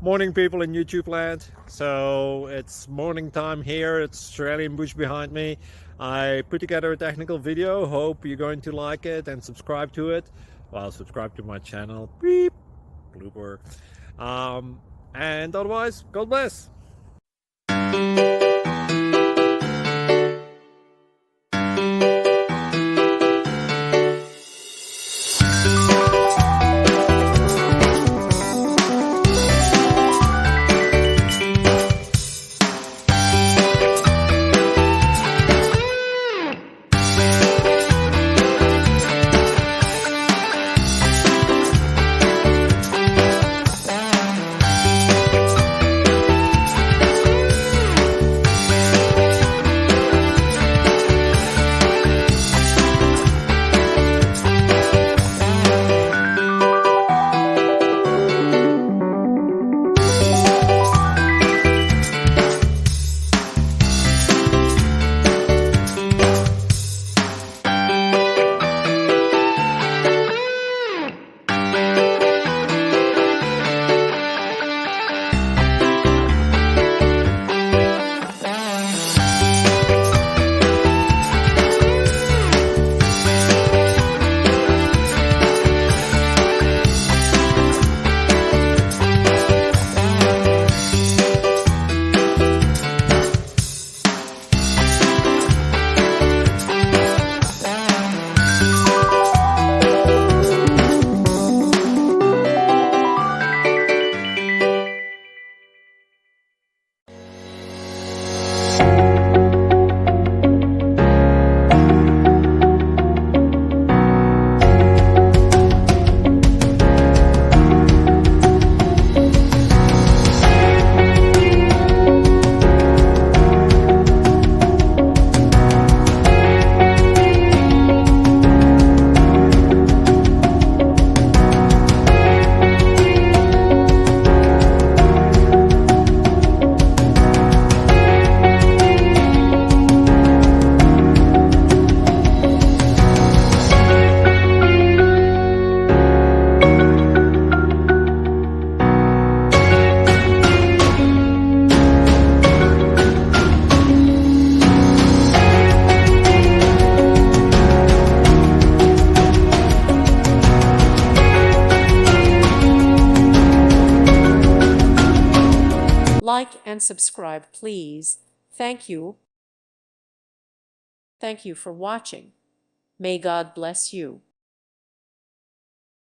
Morning, people in YouTube land. So it's morning time here. It's Australian bush behind me. I put together a technical video. Hope you're going to like it and subscribe to it. Well, subscribe to my channel. Beep. Blooper. And otherwise, God bless. Like and subscribe, please. Thank you. Thank you for watching. May God bless you.